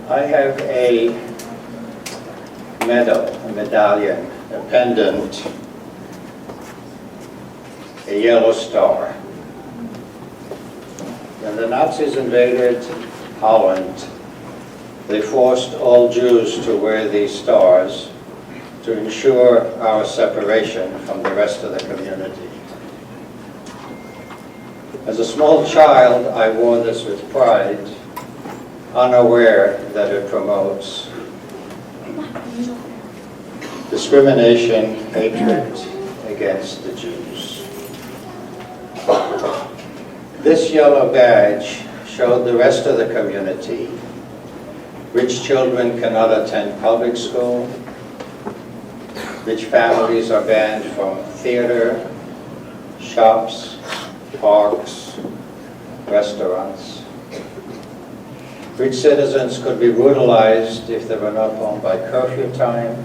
I have a medal, a medallion, a pendant, a yellow star. When the Nazis invaded Holland, they forced all Jews to wear these stars to ensure our separation from the rest of the community. As a small child, I wore this with pride, unaware that it promotes discrimination, hatred against the Jews. This yellow badge showed the rest of the community. Rich children cannot attend public school. Rich families are banned from theater, shops, parks, restaurants. Rich citizens could be brutalized if they were not home by curfew time.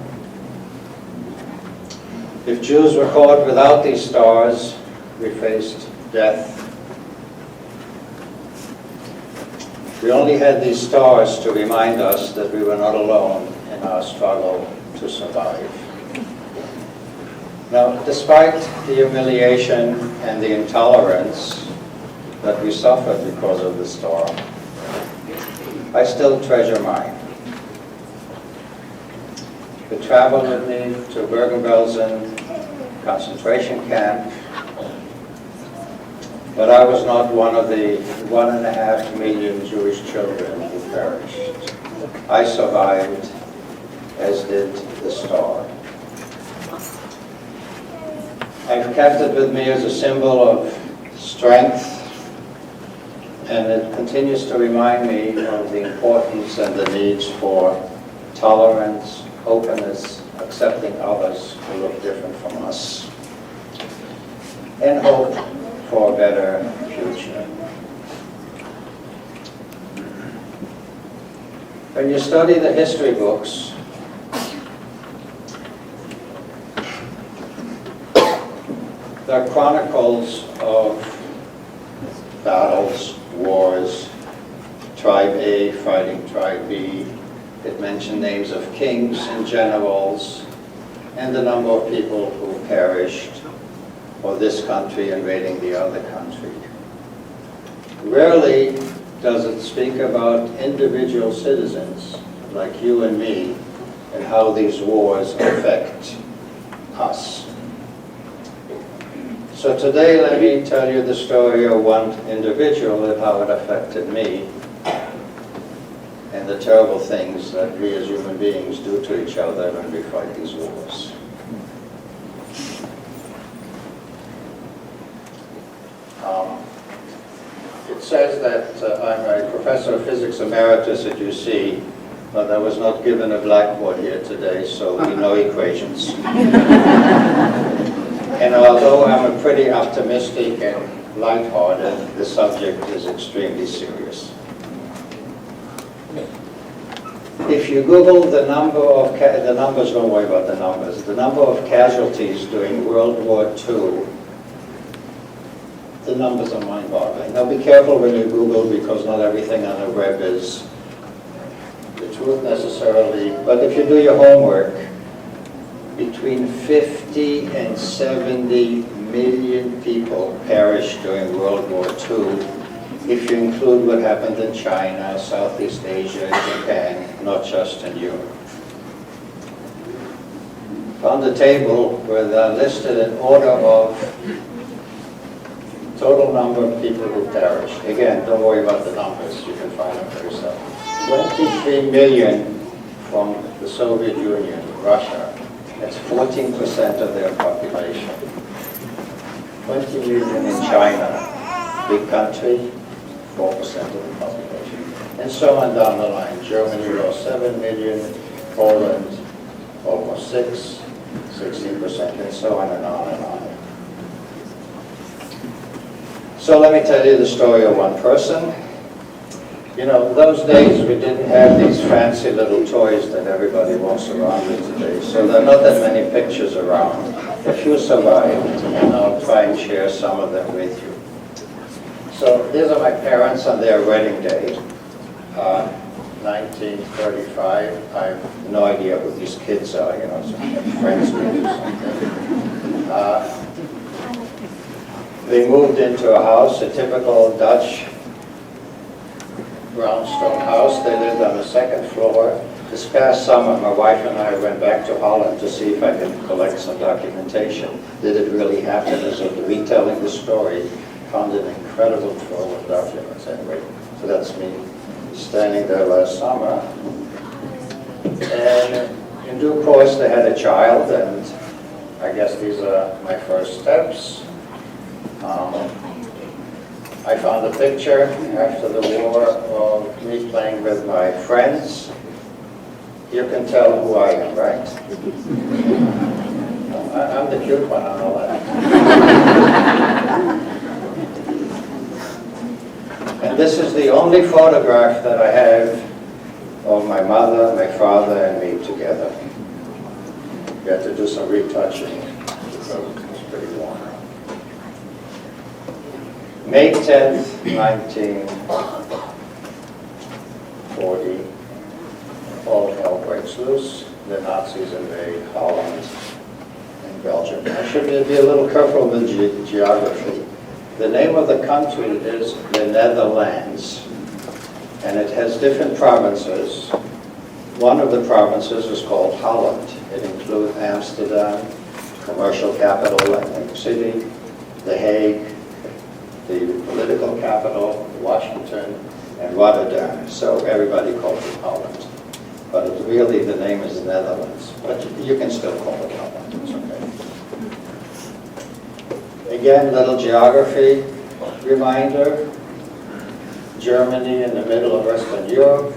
If Jews were caught without these stars, we faced death. We only had these stars to remind us that we were not alone in our struggle to survive. Now, despite the humiliation and the intolerance that we suffered because of the star, I still treasure mine. It traveled with me to Bergen-Belsen concentration camp, but I was not one of the 1.5 million Jewish children who perished. I survived, as did the star. I've kept it with me as a symbol of strength, and it continues to remind me of the importance and the needs for tolerance, openness, accepting others who look different from us, and hope for a better future. When you study the history books, there are chronicles of battles, wars, tribe A fighting tribe B. It mentioned names of kings and generals and the number of people who perished, or this country invading the other country. Rarely does it speak about individual citizens like you and me and how these wars affect us. So today, let me tell you the story of one individual and how it affected me and the terrible things that we as human beings do to each other when we fight these wars. It says that I'm a professor of physics emeritus at UC, but I was not given a blackboard here today, so we know equations. And although I'm a pretty optimistic and lighthearted, the subject is extremely serious. If you Google the number of, the numbers, don't worry about the numbers, the number of casualties during World War II, the numbers are mind-boggling. Now be careful when you Google, because not everything on the web is the truth necessarily, but if you do your homework, between 50 and 70 million people perished during World War II, if you include what happened in China, Southeast Asia, Japan, not just in Europe. On the table were listed in order of total number of people who perished. Again, don't worry about the numbers, you can find them for yourself. 23 million from the Soviet Union, Russia. That's 14% of their population. 20 million in China, big country, 4% of the population. And so on down the line. Germany lost 7 million, Poland almost 6, 16%, and so on and on and on. So let me tell you the story of one person. You know, those days we didn't have these fancy little toys that everybody walks around with today, so there are not that many pictures around. A few survived, and I'll try and share some of them with you. So these are my parents on their wedding day. 1935. I have no idea who these kids are, you know, some friends maybe or something. They moved into a house, a typical Dutch brownstone house. They lived on the second floor. This past summer, my wife and I went back to Holland to see if I could collect some documentation. Did it really happen? As of retelling the story, found an incredible trove of documents. Anyway, so that's me standing there last summer. And in due course, they had a child, and I guess these are my first steps. I found a picture after the war of me playing with my friends. You can tell who I am, right? I'm the cute one on all that. And this is the only photograph that I have of my mother, my father, and me together. We had to do some retouching because it was pretty worn out. May 10th, 1940, all hell breaks loose. The Nazis invade Holland and Belgium. I should be a little careful with geography. The name of the country is the Netherlands, and it has different provinces. One of the provinces is called Holland. It includes Amsterdam, commercial capital, Atlantic City, The Hague, the political capital, Washington, and Rotterdam. So everybody calls it Holland. But it's really, the name is Netherlands. But you can still call it Holland, it's okay. Again, little geography reminder. Germany in the middle of Western Europe,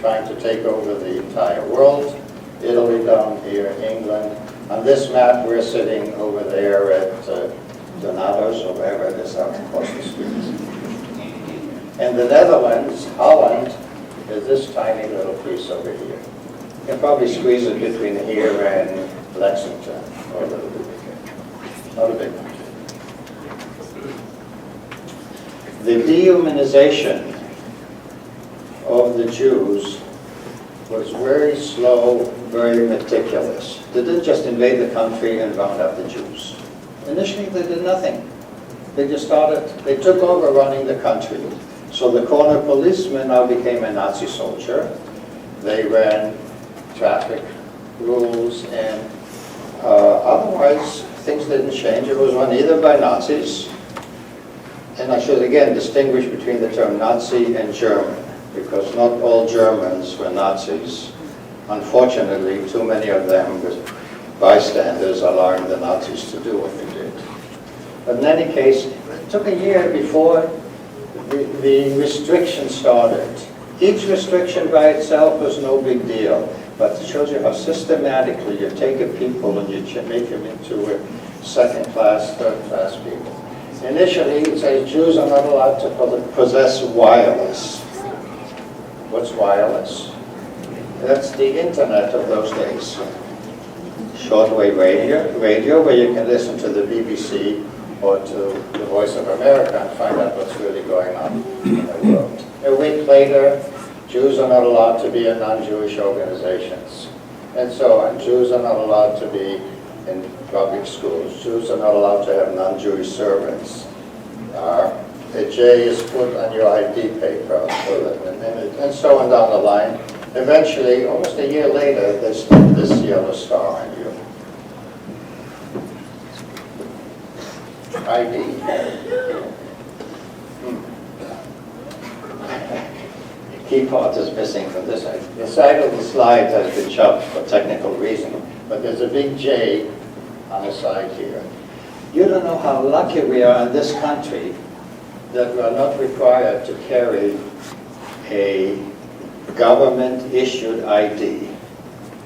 trying to take over the entire world. Italy down here, England. On this map, we're sitting over there at Donados, or wherever it is out across the street. And the Netherlands, Holland, is this tiny little piece over here. You can probably squeeze it between here and Lexington, or a little bit bigger. Not a big one. The dehumanization of the Jews was very slow, very meticulous. They didn't just invade the country and round up the Jews. Initially, they did nothing. They took over running the country. So the corner policeman now became a Nazi soldier. They ran traffic rules, and otherwise, things didn't change. It was run either by Nazis, and I should again distinguish between the term Nazi and German, because not all Germans were Nazis. Unfortunately, too many of them were bystanders allowing the Nazis to do what they did. But in any case, it took a year before the restriction started. Each restriction by itself was no big deal, but it shows you how systematically you take a people and you make them into a second-class, third-class people. Initially, it says Jews are not allowed to possess wireless. What's wireless? That's the internet of those days. Shortwave radio where you can listen to the BBC or to the Voice of America and find out what's really going on in the world. A week later, Jews are not allowed to be in non-Jewish organizations, and so on. Jews are not allowed to be in public schools. Jews are not allowed to have non-Jewish servants. A J is put on your ID paper, and so on down the line. Eventually, almost a year later, they stick this yellow star on you. ID. Key part is missing from this side. The side of the slide has been chopped for technical reason, but there's a big J on the side here. You don't know how lucky we are in this country that we are not required to carry a government-issued ID.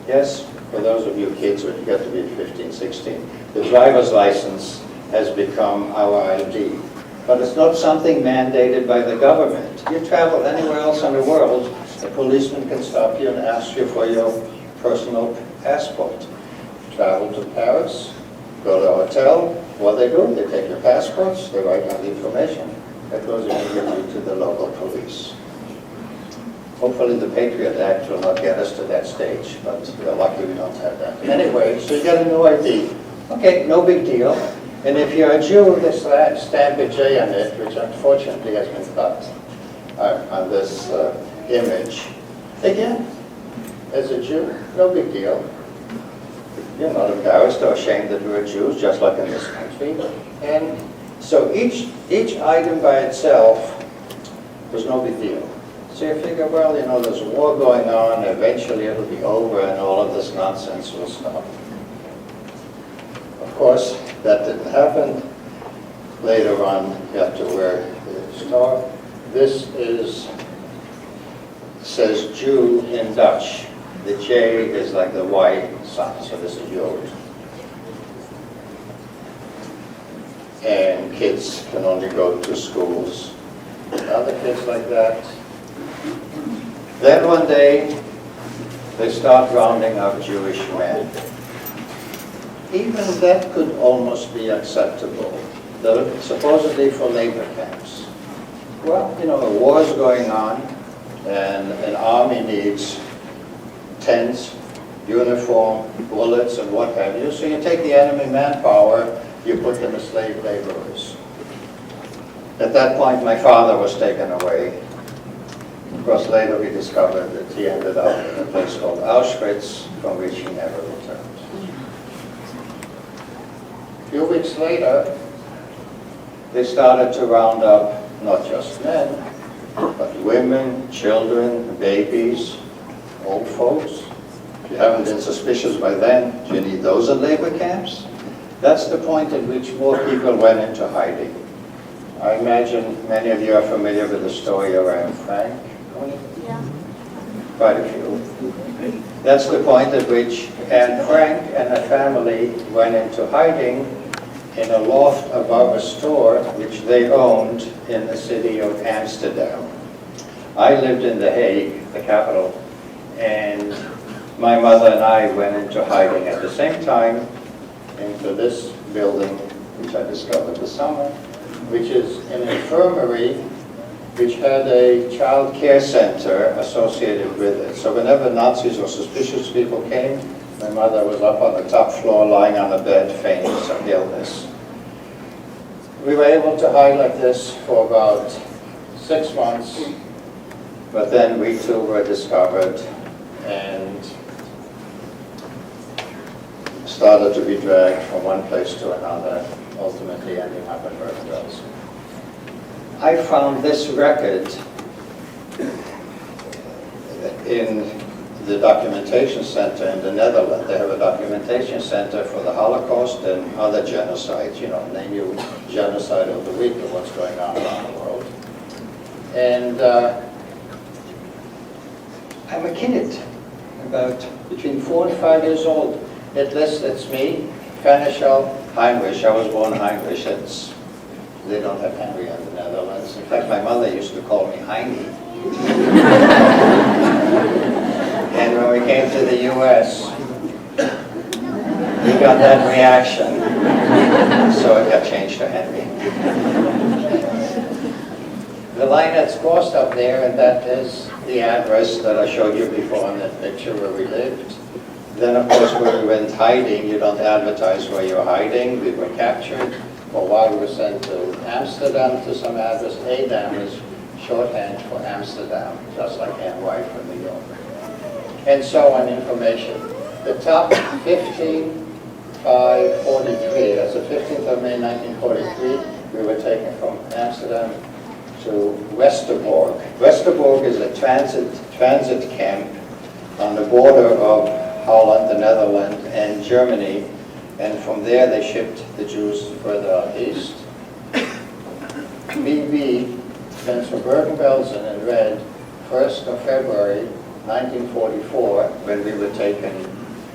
Yes, for those of you kids when you get to be 15, 16, the driver's license has become our ID. But it's not something mandated by the government. You travel anywhere else in the world, a policeman can stop you and ask you for your personal passport. Travel to Paris, go to a hotel, what they do, they take your passports, they write down the information that goes immediately to the local police. Hopefully the Patriot Act will not get us to that stage, but we're lucky we don't have that. Anyway, so you get a new ID. Okay, no big deal. And if you're a Jew, they stamp a J on it, which unfortunately has been cut on this image. Again, as a Jew, no big deal. You're not embarrassed or ashamed that we're Jews, just like in this country. And so each item by itself was no big deal. So you figure, well, you know, there's a war going on, eventually it'll be over and all of this nonsense will stop. Of course, that didn't happen. Later on, you have to wear the star. This says Jew in Dutch. The J is like the Y sign, so this is Yod. And kids can only go to schools. Other kids like that. Then one day, they start rounding up Jewish men. Even that could almost be acceptable, supposedly for labor camps. Well, you know, a war is going on, and an army needs tents, uniform, bullets, and what have you. So you take the enemy manpower, you put them as slave laborers. At that point, my father was taken away. Of course, later we discovered that he ended up in a place called Auschwitz, from which he never returned. A few weeks later, they started to round up not just men, but women, children, babies, old folks. If you haven't been suspicious by then, do you need those at labor camps? That's the point at which more people went into hiding. I imagine many of you are familiar with the story around Frank. Yeah. Quite a few. That's the point at which Anne Frank and her family went into hiding in a loft above a store which they owned in the city of Amsterdam. I lived in The Hague, the capital, and my mother and I went into hiding at the same time into this building, which I discovered this summer, which is an infirmary which had a child care center associated with it. So whenever Nazis or suspicious people came, my mother was up on the top floor lying on a bed feigning some illness. We were able to hide like this for about 6 months, but then we too were discovered and started to be dragged from one place to another, ultimately ending up in Burlington. I found this record in the documentation center in the Netherlands. They have a documentation center for the Holocaust and other genocides, you know, name you genocide of the week of what's going on around the world. And I'm a kid, about between 4 and 5 years old. It lists, it's me, Fenichel, Heinrich. I was born Heinrich. They don't have Henry in the Netherlands. In fact, my mother used to call me Heine. And when we came to the US, we got that reaction. So it got changed to Henry. The line that's crossed up there, and that is the address that I showed you before in that picture where we lived. Then, of course, when we went hiding, you don't advertise where you're hiding. We were captured. For a while, we were sent to Amsterdam to some address. Edam is shorthand for Amsterdam, just like NY for New York. And so on information. The top 15 by 43, that's the 15th of May 1943, we were taken from Amsterdam to Westerbork. Westerbork is a transit camp on the border of Holland, the Netherlands, and Germany. And from there, they shipped the Jews further out east. BB stands for Bergen-Belsen in red, 1st of February, 1944, when we were taken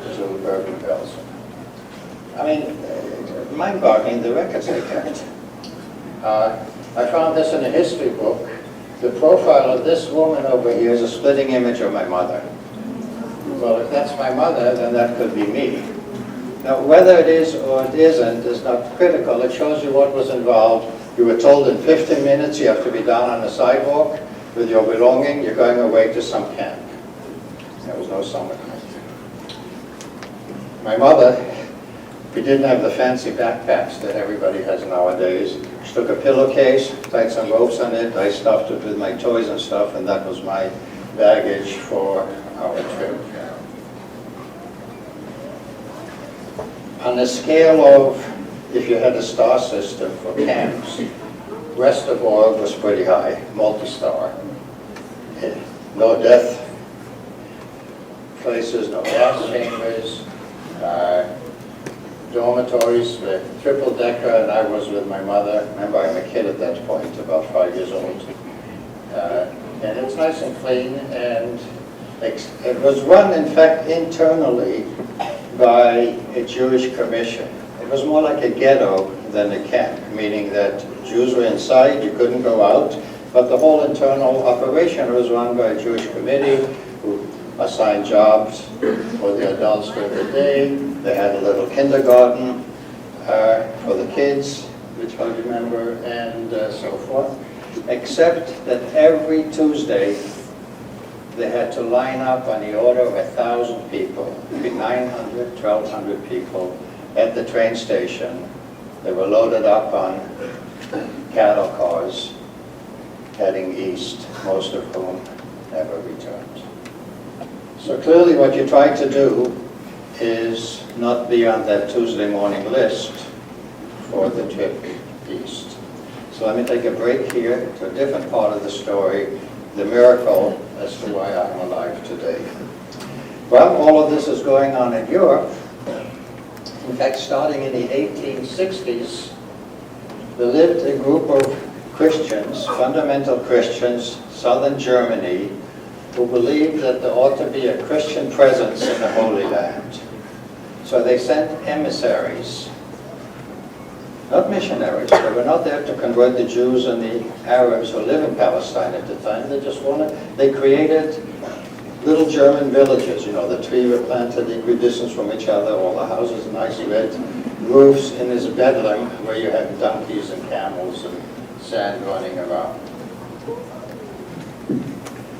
to Bergen-Belsen. I mean, mind-boggling, the records they kept. I found this in a history book. The profile of this woman over here is a splitting image of my mother. Well, if that's my mother, then that could be me. Now, whether it is or it isn't is not critical. It shows you what was involved. You were told in 15 minutes you have to be down on the sidewalk. with your belonging, you're going away to some camp. There was no summer camp. My mother, we didn't have the fancy backpacks that everybody has nowadays. She took a pillowcase, tied some ropes on it, I stuffed it with my toys and stuff, and that was my baggage for our trip. On a scale of, if you had a star system for camps, Westerbork was pretty high, multi-star. No death places, no gas chambers, dormitories with triple-decker, and I was with my mother. Remember, I'm a kid at that point, about 5 years old. And it's nice and clean, and it was run, in fact, internally by a Jewish commission. It was more like a ghetto than a camp, meaning that Jews were inside, you couldn't go out, but the whole internal operation was run by a Jewish committee who assigned jobs for the adults during the day. They had a little kindergarten for the kids, which I remember, and so forth. Except that every Tuesday they had to line up on the order of 1,000 people, maybe 900, 1,200 people at the train station. They were loaded up on cattle cars heading east, most of whom never returned. So clearly what you try to do is not be on that Tuesday morning list for the trip east. So let me take a break here to a different part of the story, the miracle as to why I'm alive today. Well, all of this is going on in Europe. In fact, starting in the 1860s, there lived a group of Christians, fundamental Christians, southern Germany, who believed that there ought to be a Christian presence in the Holy Land. So they sent emissaries, not missionaries. They were not there to convert the Jews and the Arabs who live in Palestine at the time. They created little German villages. You know, the trees were planted equidistant from each other, all the houses, nice red roofs in this bedlam where you had donkeys and camels and sand running around.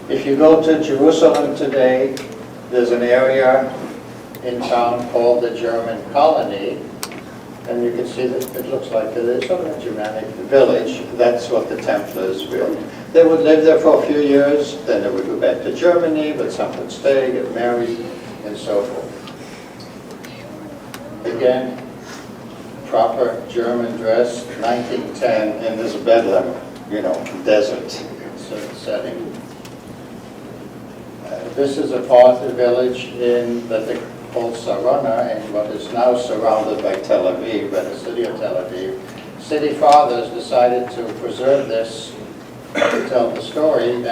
If you go to Jerusalem today, there's an area in town called the German Colony, and you can see that it looks like it is sort of a Germanic village. That's what the Templars built. They would live there for a few years, then they would go back to Germany, but some would stay, get married, and so forth. Again, proper German dress, 1910 in this bedlam, you know, desert setting. This is a part of the village that they call Sarona, and what is now surrounded by Tel Aviv, by the city of Tel Aviv. City fathers decided to preserve this, to tell the story, and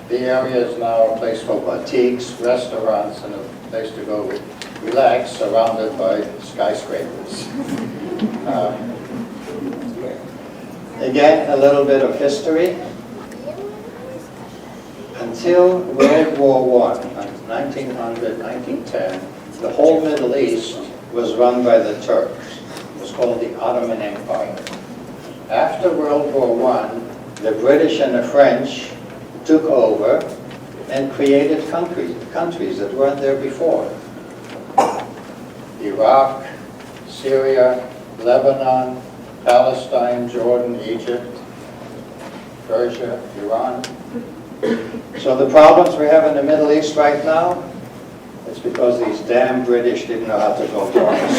the area is now a place for boutiques, restaurants, and a place to go relax, surrounded by skyscrapers. Again, a little bit of history. Until World War I, 1900, 1910, the whole Middle East was run by the Turks. It was called the Ottoman Empire. After World War I, the British and the French took over and created countries that weren't there before. Iraq, Syria, Lebanon, Palestine, Jordan, Egypt, Persia, Iran. So the problems we have in the Middle East right now, it's because these damn British didn't know how to go borders.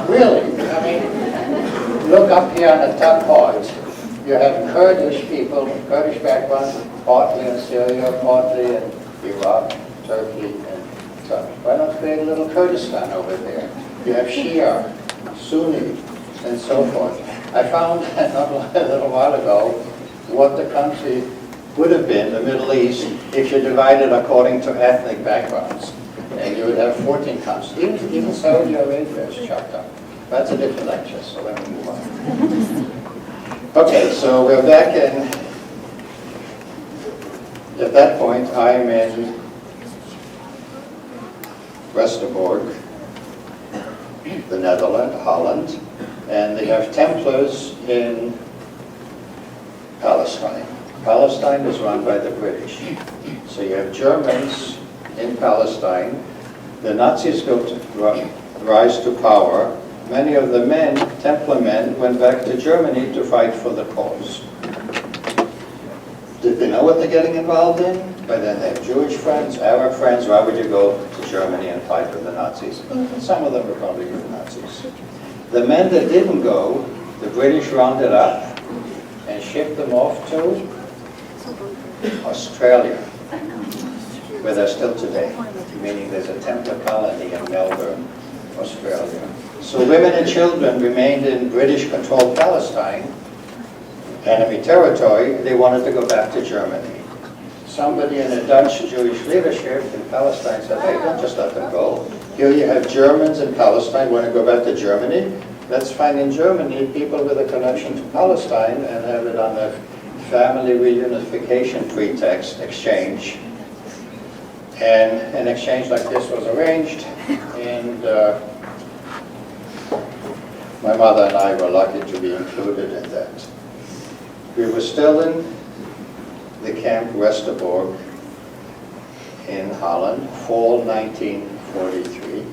Really, I mean, look up here on the top part. You have Kurdish people, Kurdish background, partly in Syria, partly in Iraq, Turkey, and so why not create a little Kurdistan over there? You have Shia, Sunni, and so forth. I found not a little while ago what the country would have been, the Middle East, if you divided according to ethnic backgrounds. And you would have 14 countries. Even Saudi Arabia is chopped up. That's a different lecture, so let me move on. Okay, so we're back in, at that point, I'm in Westerbork, the Netherlands, Holland, and they have Templars in Palestine. Palestine is run by the British. So you have Germans in Palestine. The Nazis rise to power. Many of the men, Templar men, went back to Germany to fight for the cause. Did they know what they're getting involved in? But then they have Jewish friends, Arab friends. Why would you go to Germany and fight with the Nazis? Some of them were probably good Nazis. The men that didn't go, the British rounded up and shipped them off to Australia, where they're still today, meaning there's a Templar colony in Melbourne, Australia. So women and children remained in British-controlled Palestine, enemy territory. They wanted to go back to Germany. Somebody in the Dutch Jewish leadership in Palestine said, hey, don't just let them go. Here you have Germans in Palestine want to go back to Germany. Let's find in Germany people with a connection to Palestine and have it on a family reunification pretext exchange. And an exchange like this was arranged, and my mother and I were lucky to be included in that. We were still in the Camp Westerbork in Holland, fall 1943.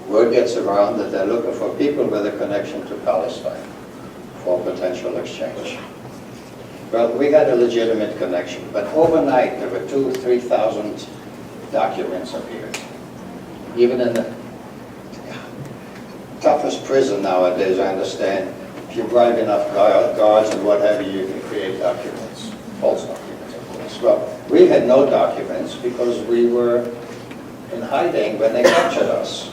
Word gets around that they're looking for people with a connection to Palestine for potential exchange. Well, we had a legitimate connection, but overnight there were 2,000 to 3,000 documents appeared. Even in the toughest prison nowadays, I understand, if you bribe enough guards and what have you, you can create documents, false documents, of course. Well, we had no documents because we were in hiding when they captured us.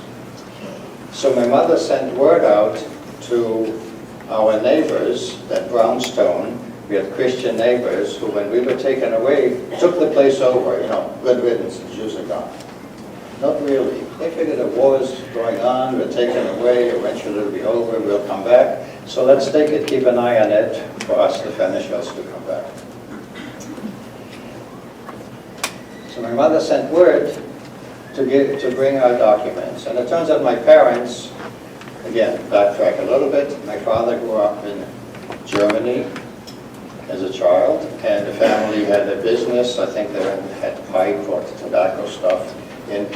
So my mother sent word out to our neighbors at Brownstone. We had Christian neighbors who, when we were taken away, took the place over. You know, good riddance, the Jews are gone. Not really. They figured a war is going on, we're taken away, eventually it'll be over, we'll come back. So let's take it, keep an eye on it for us, the Fenichels, to come back. So my mother sent word to bring our documents. And it turns out my parents, again, backtrack a little bit, my father grew up in Germany as a child, and the family had a business. I think they had pipe or tobacco stuff in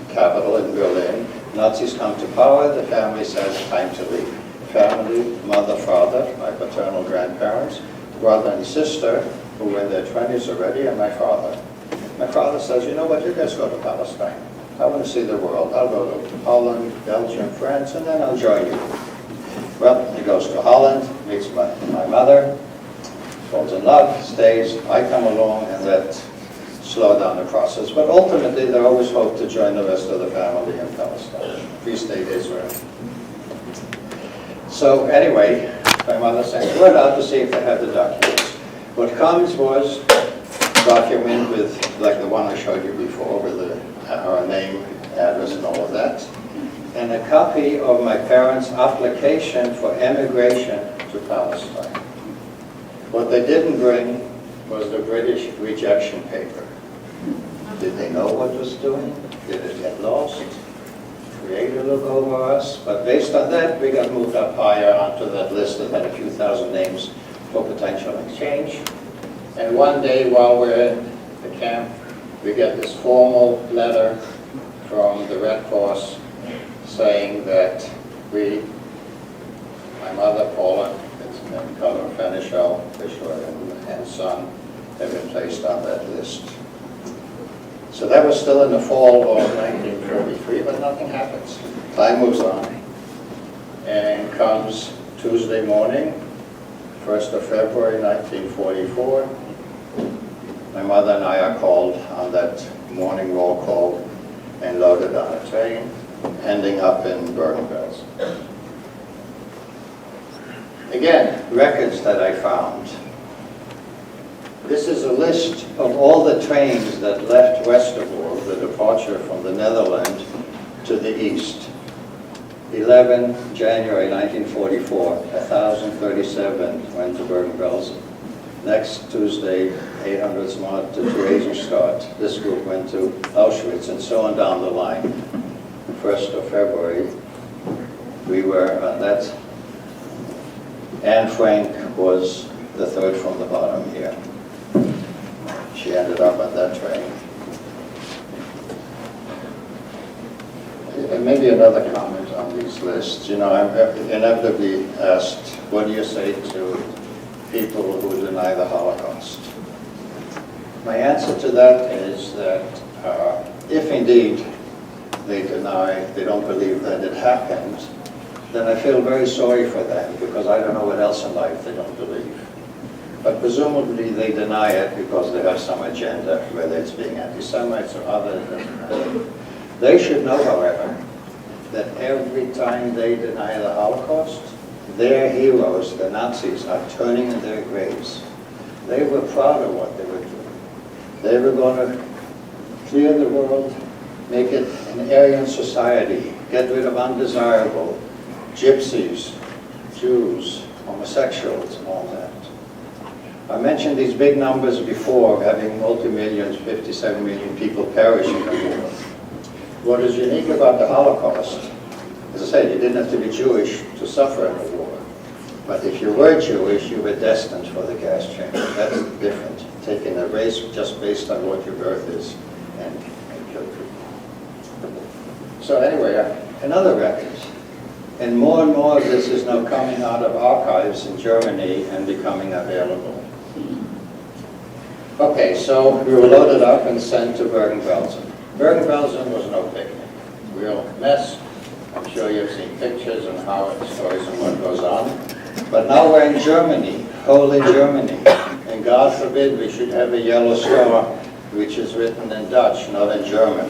capital in Berlin. Nazis come to power, the family says time to leave. Family, mother, father, my paternal grandparents, brother and sister, who were in their 20s already, and my father. My father says, you know what, you guys go to Palestine. I want to see the world. I'll go to Holland, Belgium, France, and then I'll join you. Well, he goes to Holland, meets my mother, falls in love, stays. I come along, and that slowed down the process. But ultimately, they always hope to join the rest of the family in Palestine, Free State Israel. So anyway, my mother sent word out to see if they had the documents. What comes was a document with, like the one I showed you before, with our name, address, and all of that, and a copy of my parents' application for emigration to Palestine. What they didn't bring was the British rejection paper. Did they know what was doing? Did it get lost? Creator look over us? But based on that, we got moved up higher onto that list that had a few thousand names for potential exchange. And one day while we're in the camp, we get this formal letter from the Red Cross saying that my mother, Paula, and Colonel Fenichel, and son, have been placed on that list. So that was still in the fall of 1943, but nothing happens. Time moves on, and comes Tuesday morning, 1st of February 1944. My mother and I are called on that morning roll call and loaded on a train, ending up in Burlington. Again, records that I found. This is a list of all the trains that left Westerbork, the departure from the Netherlands to the east. 11 January 1944, 1,037 went to Bergen-Belsen. Next Tuesday, 800 smart to Theresienstadt. This group went to Auschwitz, and so on down the line. 1st of February, we were on that. Anne Frank was the third from the bottom here. She ended up on that train. And maybe another comment on these lists. You know, I'm inevitably asked, what do you say to people who deny the Holocaust? My answer to that is that if indeed they deny, they don't believe that it happened, then I feel very sorry for them, because I don't know what else in life they don't believe. But presumably they deny it because they have some agenda, whether it's being anti-Semites or other. They should know, however, that every time they deny the Holocaust, their heroes, the Nazis, are turning in their graves. They were proud of what they were doing. They were going to clear the world, make it an Aryan society, get rid of undesirable, gypsies, Jews, homosexuals, and all that. I mentioned these big numbers before, having multi-millions, 57 million people perishing in the war. What is unique about the Holocaust, as I said, you didn't have to be Jewish to suffer in the war. But if you were Jewish, you were destined for the gas chamber. That's different. Taking a race just based on what your birth is and kill people. So anyway, another record. And more of this is now coming out of archives in Germany and becoming available. Okay, so we were loaded up and sent to Bergen-Belsen. Bergen-Belsen was no picnic. Real mess. I'm sure you've seen pictures and how stories and what goes on. But now we're in Germany, holy Germany. And God forbid we should have a yellow star which is written in Dutch, not in German.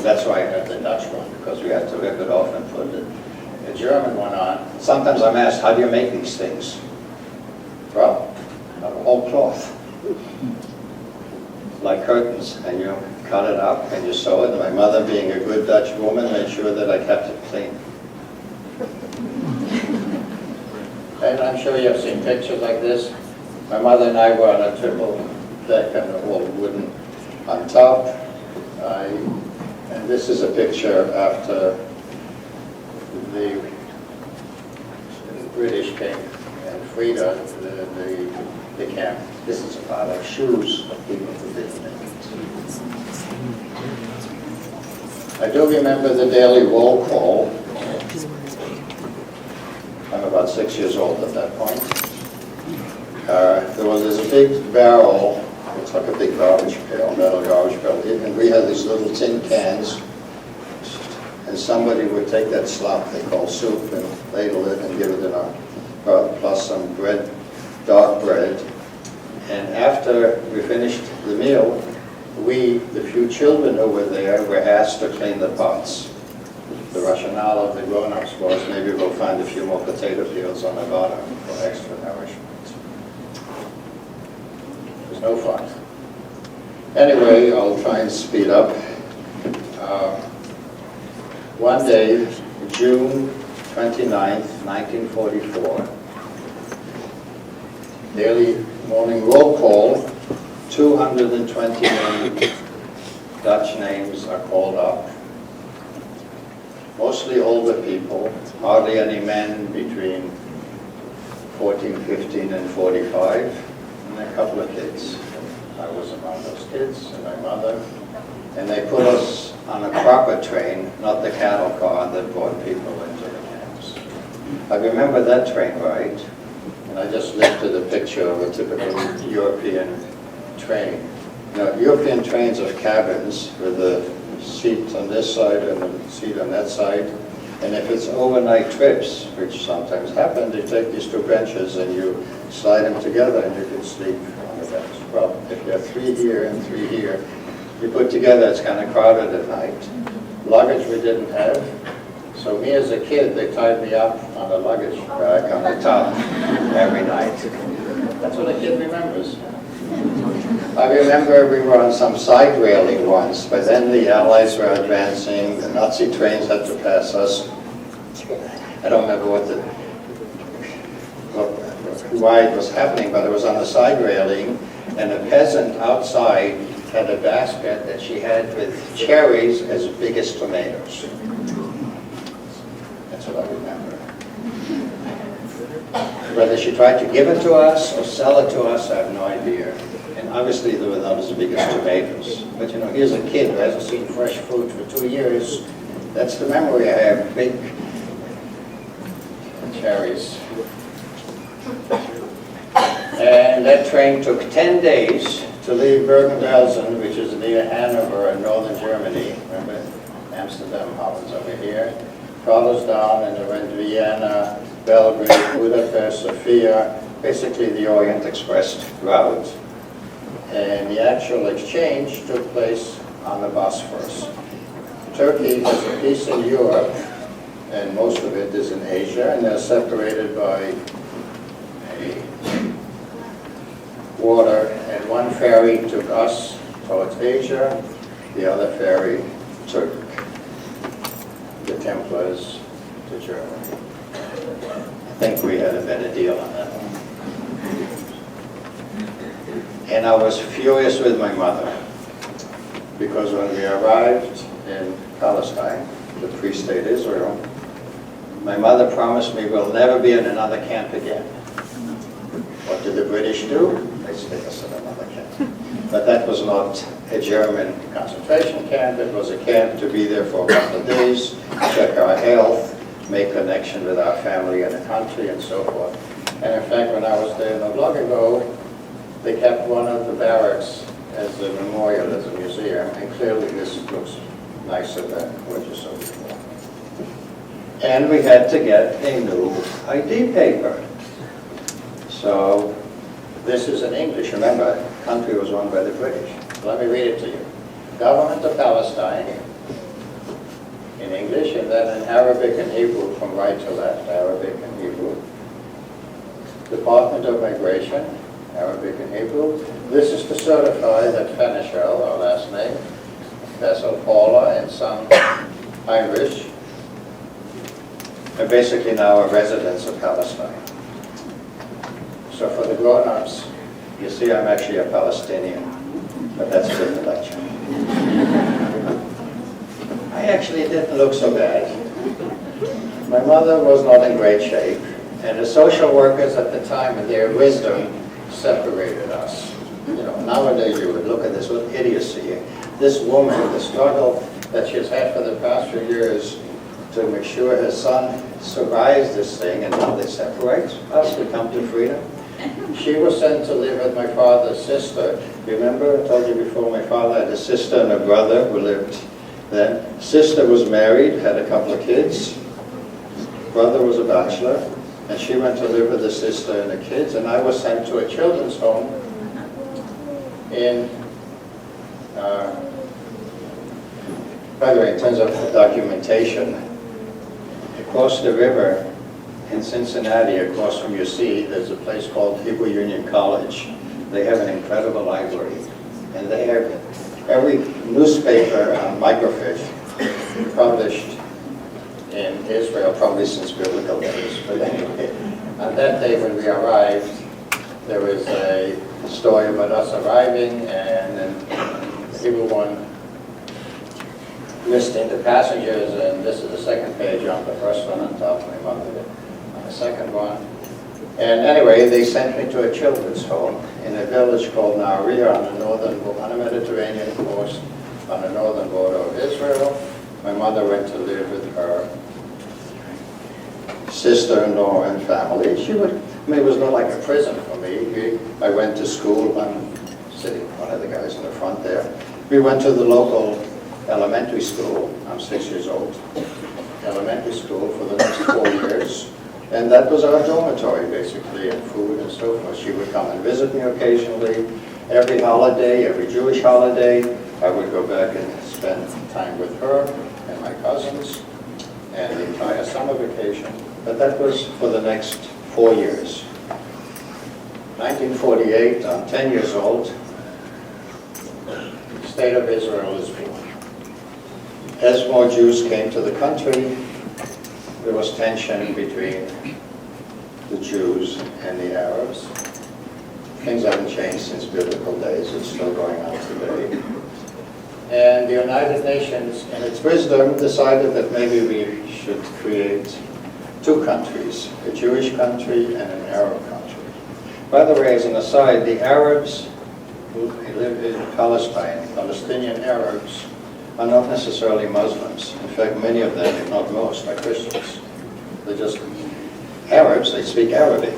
That's why I had the Dutch one, because we had to rip it off and put a German one on. Sometimes I'm asked, how do you make these things? Well, out of whole cloth. Like curtains, and you cut it up and you sew it. And my mother, being a good Dutch woman, made sure that I kept it clean. And I'm sure you've seen pictures like this. My mother and I were on a triple deck and a old wooden on top. And this is a picture after the British came and freed us, the camp. This is a pile of shoes of people who didn't make it. I do remember the daily roll call. I'm about 6 years old at that point. There was this big barrel, it's like a big garbage pail, metal garbage pail, and we had these little tin cans, and somebody would take that slop they call soup and ladle it and give it in our, plus some bread, dark bread. And after we finished the meal, we, the few children who were there, were asked to clean the pots. The rationale of the grown-ups was maybe we'll find a few more potato peels on the bottom for extra nourishment. It was no fun. Anyway, I'll try and speed up. One day, June 29th, 1944, daily morning roll call, 220 Dutch names are called up. Mostly older people, hardly any men between 14, 15, and 45, and a couple of kids. I was among those kids, and my mother. And they put us on a proper train, not the cattle car that brought people into the camps. I remember that train ride, and I just lifted a picture of a typical European train. Now, European trains have cabins with a seat on this side and a seat on that side. And if it's overnight trips, which sometimes happen, they take these two benches and you slide them together and you can sleep on the bench. Well, if you have 3 here and 3 here, you put together, it's kind of crowded at night. Luggage we didn't have. So me as a kid, they tied me up on a luggage rack on the top every night. That's what a kid remembers. I remember we were on some side railing once, but then the Allies were advancing, the Nazi trains had to pass us. I don't remember why it was happening, but it was on the side railing, and a peasant outside had a basket that she had with cherries as big as tomatoes. That's what I remember. Whether she tried to give it to us or sell it to us, I have no idea. And obviously they were not as big as tomatoes. But you know, here's a kid who hasn't seen fresh fruit for 2 years. That's the memory I have, big cherries. And that train took 10 days to leave Bergen-Belsen, which is near Hanover in northern Germany. Remember, Amsterdam, Holland's over here. Follows down and it went to Vienna, Belgrade, Budapest, Sofia, basically the Orient Express route. And the actual exchange took place on the Bosphorus. Turkey has a piece in Europe, and most of it is in Asia, and they're separated by a water, and one ferry took us towards Asia, the other ferry took the Templars to Germany. I think we had a better deal on that one. And I was furious with my mother, because when we arrived in Palestine, the Free State Israel, my mother promised me we'll never be in another camp again. What did the British do? They stick us in another camp. But that was not a German concentration camp. It was a camp to be there for a couple of days, check our health, make connection with our family and the country, and so forth. And in fact, when I was there not long ago, they kept one of the barracks as a memorial, as a museum, and clearly this looks nicer than what you saw before. And we had to get a new ID paper. So this is in English. Remember, the country was owned by the British. Let me read it to you. Government of Palestine in English, and then in Arabic and Hebrew from right to left, Arabic and Hebrew. Department of Migration, Arabic and Hebrew. This is to certify that Fenichel, our last name, Vessel Paula, and son Heinrich, are basically now a residents of Palestine. So for the grown-ups, you see I'm actually a Palestinian, but that's a different lecture. I actually didn't look so bad. My mother was not in great shape, and the social workers at the time, in their wisdom, separated us. You know, nowadays you would look at this with idiocy. This woman, the struggle that she's had for the past few years to make sure her son survives this thing, and now they separate us, we come to freedom. She was sent to live with my father's sister. Remember, I told you before, my father had a sister and a brother who lived then. Sister was married, had a couple of kids. Brother was a bachelor, and she went to live with the sister and the kids, and I was sent to a children's home in, by the way, in terms of documentation, across the river in Cincinnati, across from UC, there's a place called Hebrew Union College. They have an incredible library, and they have every newspaper on microfiche published in Israel, probably since biblical days. But anyway, on that day when we arrived, there was a story about us arriving, and then the Hebrew one listing the passengers, and this is the second page on the first one on top, my mother did on the second one. And anyway, they sent me to a children's home in a village called Nahariya on the Mediterranean coast, on the northern border of Israel. My mother went to live with her sister-in-law and family. It was not like a prison for me. I went to school. I'm sitting, one of the guys in the front there. We went to the local elementary school. I'm 6 years old. Elementary school for the next 4 years. And that was our dormitory, basically, and food and so forth. She would come and visit me occasionally. Every holiday, every Jewish holiday, I would go back and spend time with her and my cousins and the entire summer vacation. But that was for the next 4 years. 1948, I'm 10 years old. The state of Israel is born. As more Jews came to the country, there was tension between the Jews and the Arabs. Things haven't changed since biblical days. It's still going on today. And the United Nations, in its wisdom, decided that maybe we should create two countries, a Jewish country and an Arab country. By the way, as an aside, the Arabs who live in Palestine, Palestinian Arabs, are not necessarily Muslims. In fact, many of them, if not most, are Christians. They're just Arabs, they speak Arabic.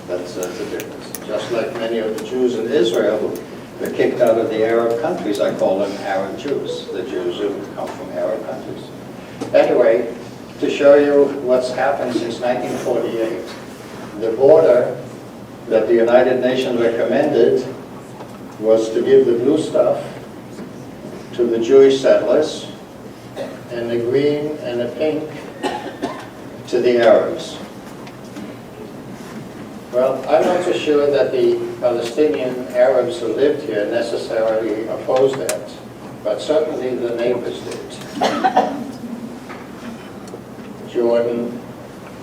That's the difference. Just like many of the Jews in Israel who were kicked out of the Arab countries, I call them Arab Jews, the Jews who come from Arab countries. Anyway, to show you what's happened since 1948, the border that the United Nations recommended was to give the blue stuff to the Jewish settlers, and the green and the pink to the Arabs. Well, I'm not so sure that the Palestinian Arabs who lived here necessarily opposed that, but certainly the neighbors did. Jordan,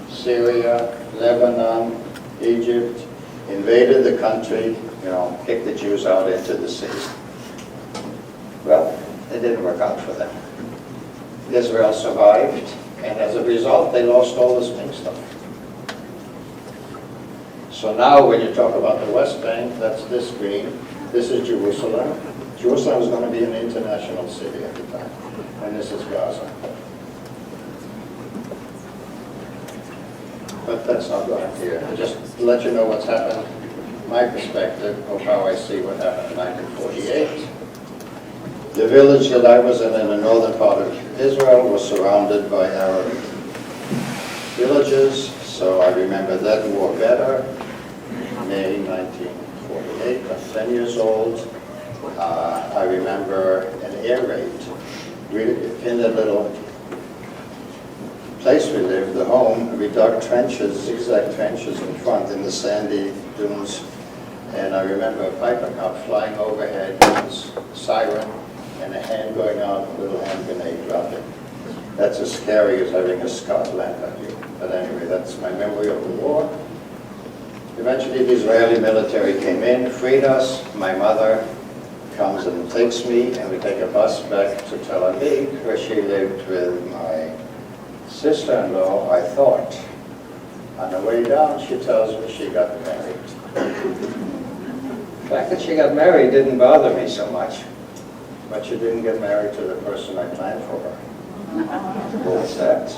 Syria, Lebanon, Egypt invaded the country, kicked the Jews out into the sea. Well, it didn't work out for them. Israel survived, and as a result, they lost all this pink stuff. So now when you talk about the West Bank, that's this green. This is Jerusalem. Jerusalem was going to be an international city at the time. And this is Gaza. But that's not going here. Just to let you know what's happened, my perspective of how I see what happened in 1948. The village that I was in the northern part of Israel was surrounded by Arab villages, so I remember that war better. May 1948, I was 10 years old. I remember an air raid. In the little place we lived, the home, we dug trenches, zigzag trenches in front in the sandy dunes. And I remember a Piper Cub flying overhead, siren, and a hand going out, a little hand grenade dropping. That's as scary as having a Scot land on you. But anyway, that's my memory of the war. Eventually the Israeli military came in, freed us. My mother comes and takes me, and we take a bus back to Tel Aviv, where she lived with my sister-in-law, I thought. On the way down, she tells me she got married. The fact that she got married didn't bother me so much, but she didn't get married to the person I planned for her. Who was that?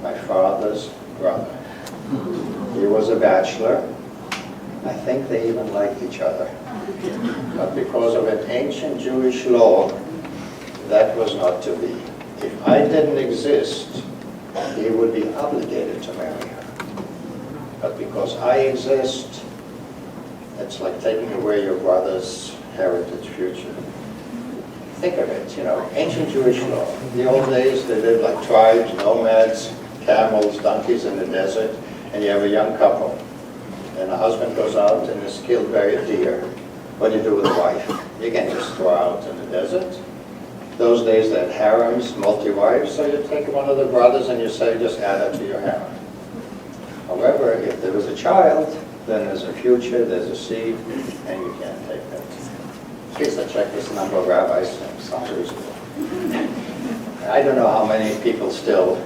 My father's brother. He was a bachelor. I think they even liked each other. But because of an ancient Jewish law, that was not to be. If I didn't exist, he would be obligated to marry her. But because I exist, it's like taking away your brother's heritage future. Think of it, ancient Jewish law. In the old days, they lived like tribes, nomads, camels, donkeys in the desert, and you have a young couple. And the husband goes out and is killed by a deer. What do you do with the wife? You can't just throw her out in the desert. Those days they had harems, multi-wives, so you take one of the brothers and you say, just add her to your harem. However, if there was a child, then there's a future, there's a seed, and you can't take that. In case I check this number of rabbis, sounds reasonable. I don't know how many people still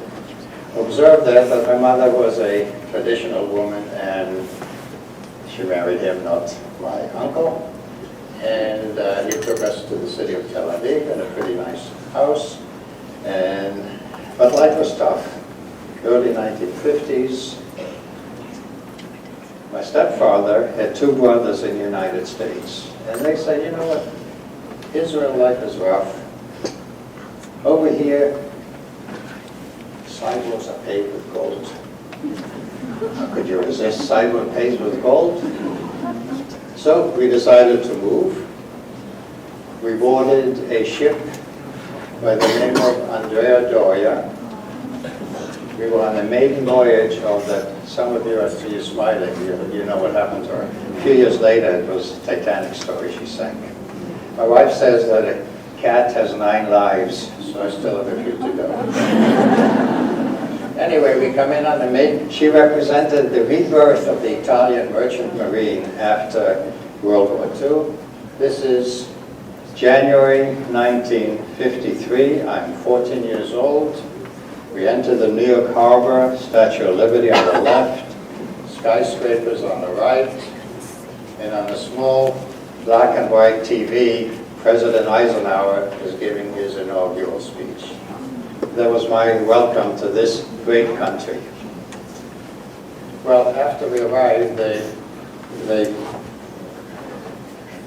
observe that, but my mother was a traditional woman, and she married him, not my uncle. And he took us to the city of Tel Aviv in a pretty nice house. But life was tough. Early 1950s. My stepfather had two brothers in the United States. And they said, you know what, Israel life is rough. Over here, sidewalks are paved with gold. How could you resist sidewalk paved with gold? So we decided to move. We boarded a ship by the name of Andrea Doria. We were on a maiden voyage of that. Some of you, I see you smiling, you know what happened to her. A few years later, it was a Titanic story, she sank. My wife says that a cat has 9 lives, so I still have a few to go. Anyway, we come in on the maiden. She represented the rebirth of the Italian merchant marine after World War II. This is January 1953. I'm 14 years old. We enter the New York Harbor, Statue of Liberty on the left, skyscrapers on the right, and on a small black and white TV, President Eisenhower is giving his inaugural speech. That was my welcome to this great country. Well, after we arrived, the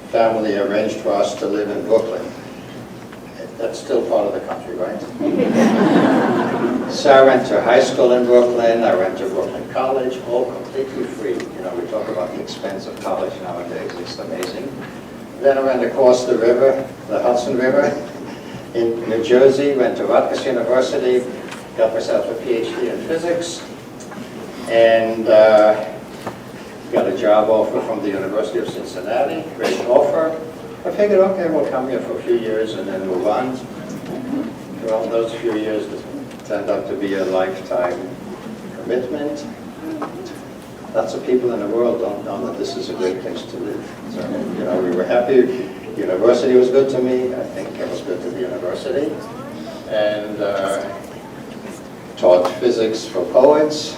family arranged for us to live in Brooklyn. That's still part of the country, right? So I went to high school in Brooklyn, I went to Brooklyn College, all completely free. You know, we talk about the expense of college nowadays, it's amazing. Then I went across the river, the Hudson River, in New Jersey, went to Rutgers University, got myself a PhD in physics, and got a job offer from the University of Cincinnati, great offer. I figured, okay, we'll come here for a few years and then move on. Well, those few years turned out to be a lifetime commitment. Lots of people in the world don't know that this is a great place to live. So, you know, we were happy. University was good to me. I think it was good to the university. And taught physics for poets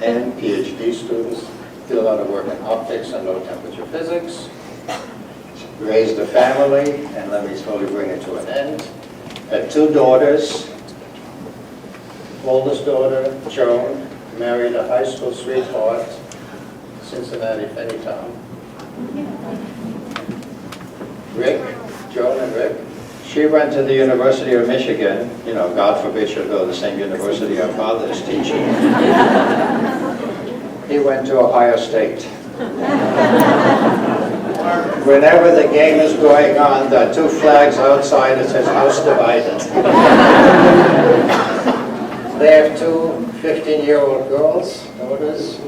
and PhD students. Did a lot of work in optics and low temperature physics. Raised a family, and let me slowly bring it to an end. Had 2 daughters. Oldest daughter, Joan, married a high school sweetheart, Cincinnati, Fenichel. Rick, Joan and Rick. She went to the University of Michigan. You know, God forbid she'll go to the same university our father is teaching. He went to Ohio State. Whenever the game is going on, there are 2 flags outside that says house divided. They have 2 15-year-old girls, daughters.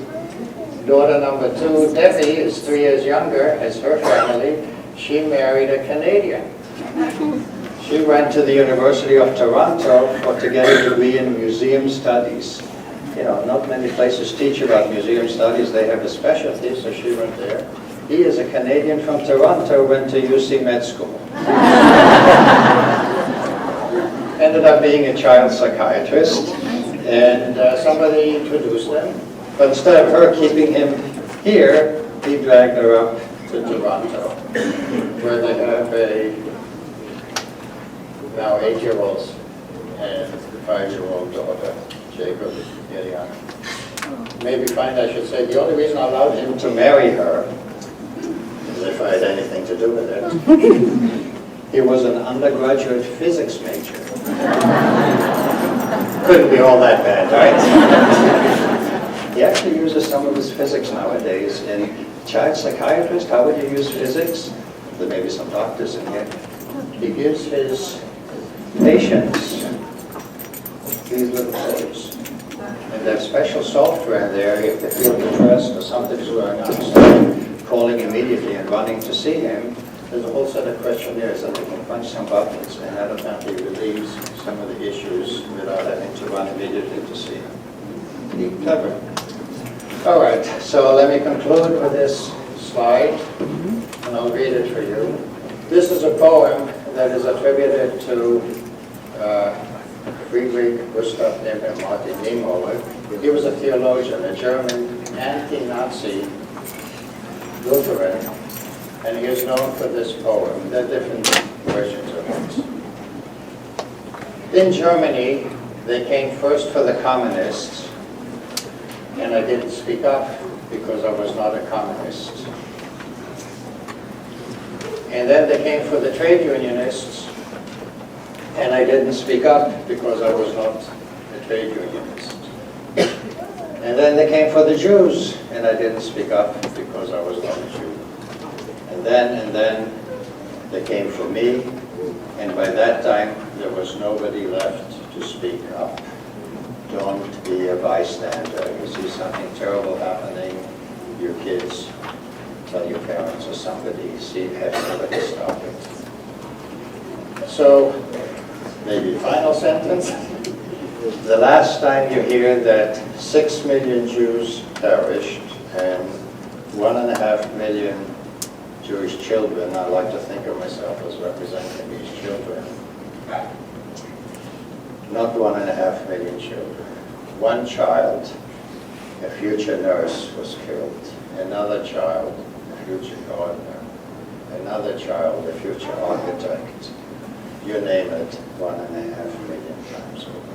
Daughter number 2, Debbie, is 3 years younger, as her family. She married a Canadian. She went to the University of Toronto to get a degree in museum studies. You know, not many places teach about museum studies. They have a specialty, so she went there. He is a Canadian from Toronto, went to UC Med School. Ended up being a child psychiatrist, and somebody introduced them. But instead of her keeping him here, he dragged her up to Toronto, where they have a now 8-year-old and 5-year-old daughter, Jacob, getting on. Maybe fine, I should say, the only reason I allowed him to marry her is if I had anything to do with it. He was an undergraduate physics major. Couldn't be all that bad, right? He actually uses some of his physics nowadays. In child psychiatrist, how would you use physics? There may be some doctors in here. He gives his patients these little codes. And there's special software there if they feel depressed or something's going on. So calling immediately and running to see him. There's a whole set of questionnaires that they can punch some buttons, and that apparently relieves some of the issues without having to run immediately to see him. Pretty clever. All right, so let me conclude with this slide, and I'll read it for you. This is a poem that is attributed to Friedrich Gustav Nebel Martin Niemöller. He was a theologian, a German anti-Nazi Lutheran, and he is known for this poem. There are different versions of it. In Germany, they came first for the communists, and I didn't speak up because I was not a communist. And then they came for the trade unionists, and I didn't speak up because I was not a trade unionist. And then they came for the Jews, and I didn't speak up because I was not a Jew. And then they came for me, and by that time there was nobody left to speak up. Don't be a bystander. You see something terrible happening, your kids tell your parents or somebody, have somebody stop it. So, maybe final sentence. The last time you hear that 6 million Jews perished and 1.5 million Jewish children, I like to think of myself as representing these children. not 1.5 million children. One child, a future nurse, was killed. Another child, a future gardener. Another child, a future architect. You name it, 1.5 million times over.